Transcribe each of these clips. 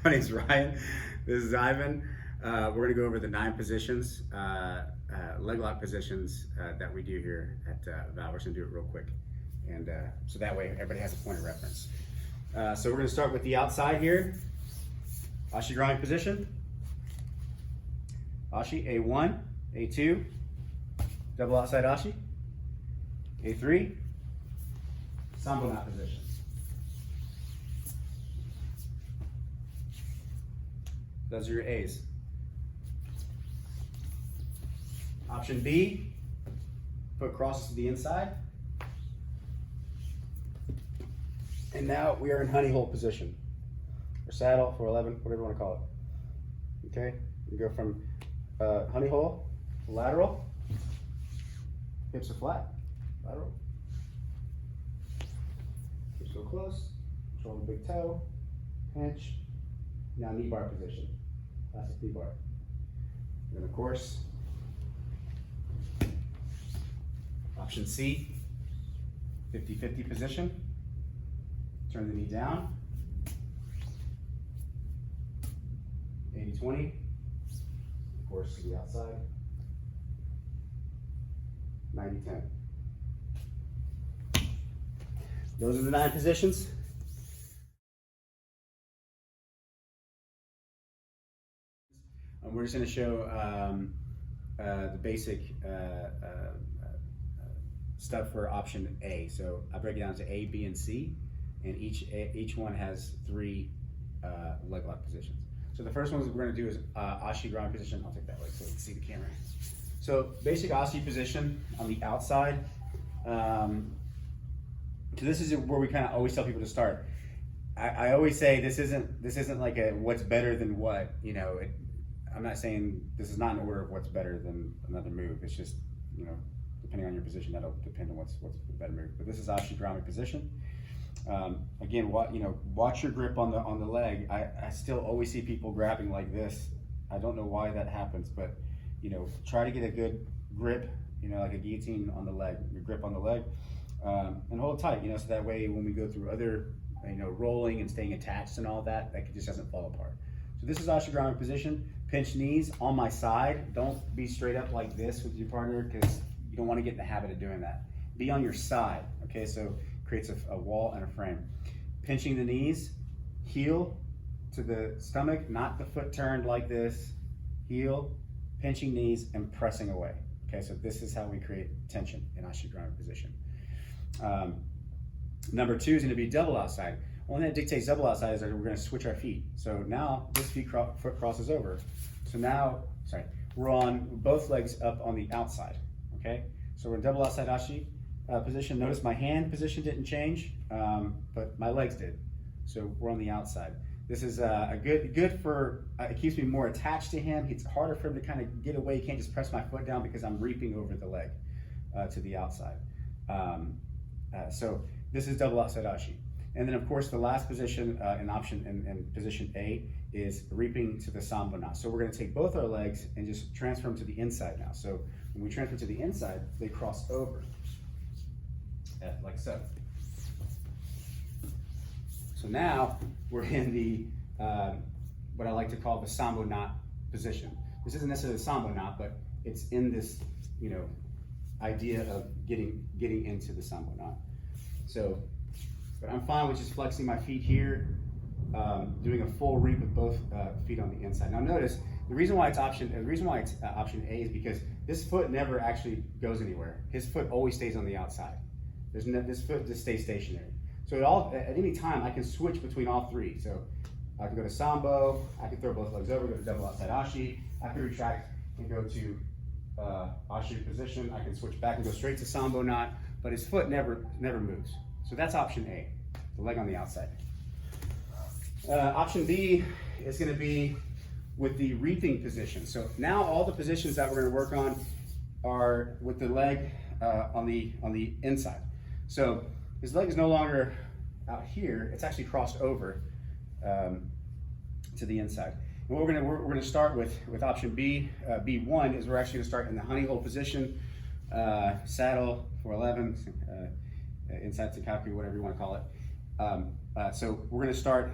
My name's Ryan. This is Ivan. We're going to go over the 9 positions, leg lock positions that we do here at V.O.W. We're going to do it real quick, and so that way everybody has a point of reference. So we're going to start with the outside here. Ashi grounding position. Ashi A1, A2, double outside Ashi. A3, Sambo knot position. Those are your A's. Option B, foot crosses to the inside. And now we are in honey hole position, or saddle, 411, whatever you want to call it. Okay, you go from honey hole, lateral, hips are flat, lateral. Hips go close, control the big toe, pinch. Now knee bar position, classic knee bar. And then of course, option C, 50-50 position. Turn the knee down. 80-20, of course to the outside. 90-10. Those are the 9 positions. We're just going to show the basic stuff for option A. So I break it down to A, B, and C, and each one has 3 leg lock positions. So the first one we're going to do is Ashi ground position. I'll take that way so you can see the camera. So basic Ashi position on the outside. So this is where we kind of always tell people to start. I always say this isn't like a what's better than what, you know. I'm not saying this is not an order of what's better than another move. It's just, you know, depending on your position, that'll depend on what's the better move. But this is Ashi grounding position. Again, watch your grip on the leg. I still always see people grabbing like this. I don't know why that happens, but you know, try to get a good grip, you know, like a guillotine on the leg. Your grip on the leg, and hold it tight, you know, so that way when we go through other, you know, rolling and staying attached and all that just doesn't fall apart. So this is Ashi grounding position. Pinch knees on my side. Don't be straight up like this with your partner because you don't want to get in the habit of doing that. Be on your side, okay? So creates a wall and a frame. Pinching the knees, heel to the stomach, not the foot turned like this. Heel, pinching knees, and pressing away. Okay, so this is how we create tension in Ashi grounding position. Number 2 is going to be double outside. Only that dictates double outside is that we're going to switch our feet. So now this foot crosses over. So now, we're on both legs up on the outside. Okay, so we're in double outside Ashi position. Notice my hand position didn't change, but my legs did. So we're on the outside. This is a good for, it keeps me more attached to him. It's harder for him to kind of get away. He can't just press my foot down because I'm reaping over the leg to the outside. So this is double outside Ashi. And then of course the last position in position A is reaping to the Sambo knot. So we're going to take both our legs and just transfer them to the inside now. So when we transfer to the inside, they cross over, like so. So now we're in the, what I like to call the Sambo knot position. This isn't necessarily the Sambo knot, but it's in this, you know, idea of getting into the Sambo knot. So, but I'm fine with just flexing my feet here, doing a full reap with both feet on the inside. Now notice, the reason why it's option A is because this foot never actually goes anywhere. His foot always stays on the outside. This foot just stays stationary. So at any time, I can switch between all 3. So I can go to Sambo, I can throw both legs over, go to double outside Ashi, I can retract and go to Ashi position, I can switch back and go straight to Sambo knot, but his foot never moves. So that's option A, the leg on the outside. Option B is going to be with the reaping position. So now all the positions that we're going to work on are with the leg on the inside. So his leg is no longer out here; it's actually crossed over to the inside. And what we're going to start with option B, B1 is we're actually going to start in the honey hole position, saddle 411, inside Takaku, whatever you want to call it. So we're going to start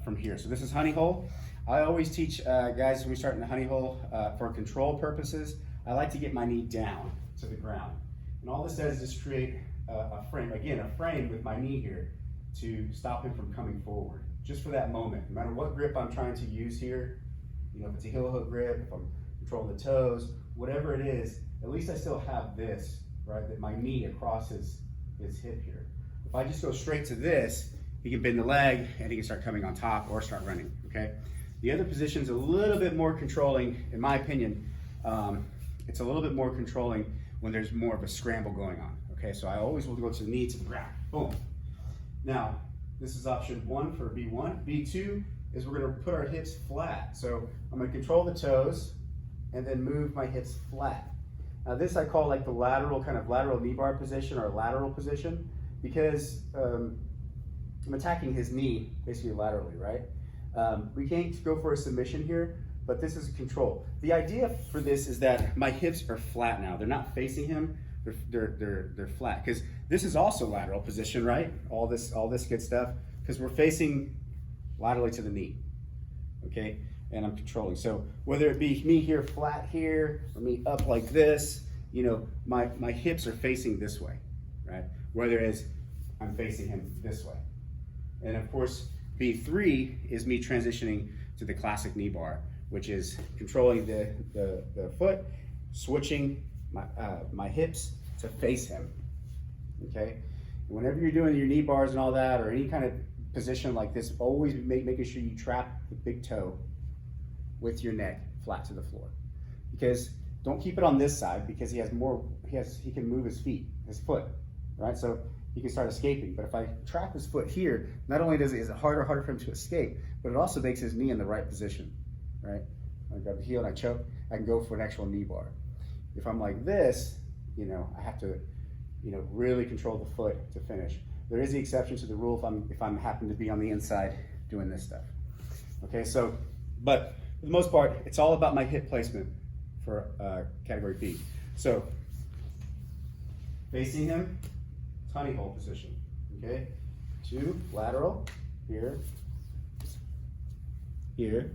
from here. So this is honey hole. I always teach guys when we start in the honey hole for control purposes, I like to get my knee down to the ground. And all this does is just create a frame, again, a frame with my knee here to stop him from coming forward, just for that moment. No matter what grip I'm trying to use here, you know, if it's a heel hook grip, if I'm controlling the toes, whatever it is, at least I still have this, right, that my knee across his hip here. If I just go straight to this, he can bend the leg and he can start coming on top or start running, okay? The other position's a little bit more controlling, in my opinion. It's a little bit more controlling when there's more of a scramble going on, okay? So I always will go to the knee to the ground, boom. Now, this is option 1 for B1. B2 is we're gonna put our hips flat. So I'm gonna control the toes and then move my hips flat. Now this I call like the lateral, kind of lateral knee bar position or lateral position, because I'm attacking his knee basically laterally, right? We can't go for a submission here, but this is control. The idea for this is that my hips are flat now. They're not facing him, they're flat. Because this is also lateral position, right? All this good stuff, because we're facing laterally to the knee, okay? And I'm controlling. So whether it be me here flat here, or me up like this, you know, my hips are facing this way, right? Whereas I'm facing him this way. And of course, B3 is me transitioning to the classic knee bar, which is controlling the foot, switching my hips to face him, okay? And whenever you're doing your knee bars and all that, or any kind of position like this, always making sure you trap the big toe with your neck flat to the floor. Because don't keep it on this side, because he can move his foot, right? So he can start escaping. But if I trap his foot here, not only is it harder for him to escape, but it also makes his knee in the right position, right? I grab the heel and I choke, I can go for an actual knee bar. If I'm like this, you know, I have to, you know, really control the foot to finish. There is the exception to the rule if I'm happen to be on the inside doing this stuff. Okay, so, but for the most part, it's all about my hip placement for category B. So, facing him, honey hole position, okay? 2, lateral, here, here,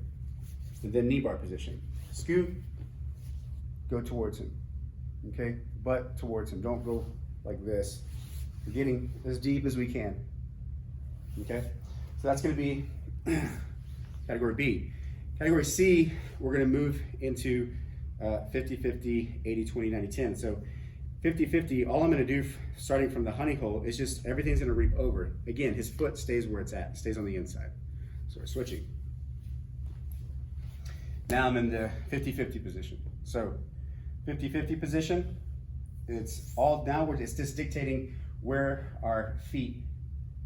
and then knee bar position. Scoot, go towards him, okay? Butt towards him, don't go like this. We're getting as deep as we can, okay? So that's gonna be category B. Category C, we're gonna move into 50-50, 80-20, 90-10. So 50-50, all I'm gonna do starting from the honey hole is just everything's gonna reap over. Again, his foot stays where it's at, stays on the inside. So we're switching. Now I'm in the 50-50 position. So 50-50 position, it's all downward, it's just dictating where our feet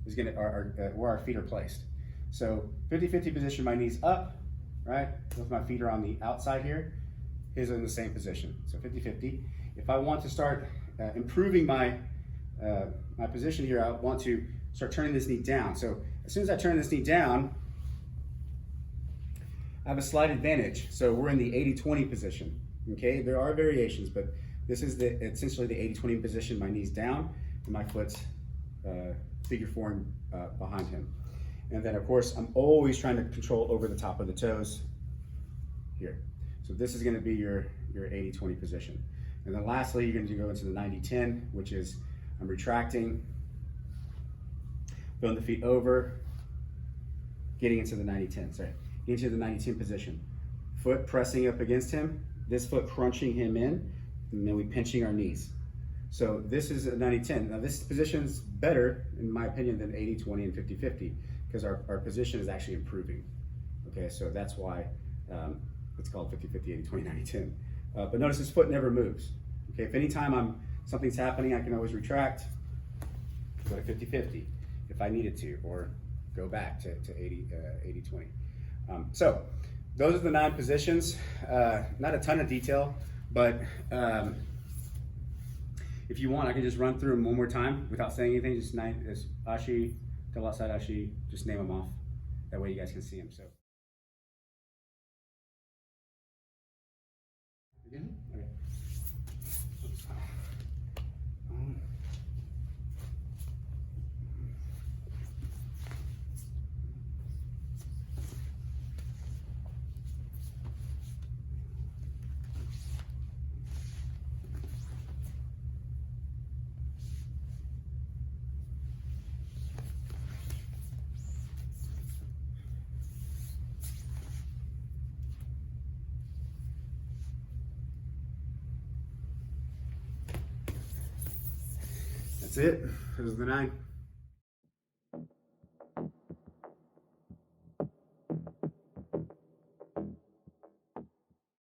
is gonna, where our feet are placed. So 50-50 position, my knees up, right? Both my feet are on the outside here. His are in the same position. So 50-50. If I want to start improving my my position here, I want to start turning this knee down. So as soon as I turn this knee down, I have a slight advantage. So we're in the 80-20 position. Okay, there are variations, but this is essentially the 80-20 position. My knee's down and my foot's figure 4 behind him. And then of course, I'm always trying to control over the top of the toes here. So this is gonna be your 80-20 position. And then lastly, you're gonna go into the 90-10, which is I'm retracting, throwing the feet over, getting into the 90-10, sorry. Into the 90-10 position. Foot pressing up against him, this foot crunching him in, and then we pinching our knees. So this is a 90-10. Now this position is better, in my opinion, than 80-20 and 50-50, because our position is actually improving. Okay, so that's why it's called 50-50, 80-20, 90-10. But notice his foot never moves. Okay, if anytime something's happening, I can always retract, go to 50-50 if I needed to, or go back to 80-20. So those are the 9 positions. Not a ton of detail, but if you want, I can just run through them one more time without saying anything. Just Ashi, double outside Ashi, just name them off. That way you guys can see them. So. Again? Okay. That's it. Those are the 9.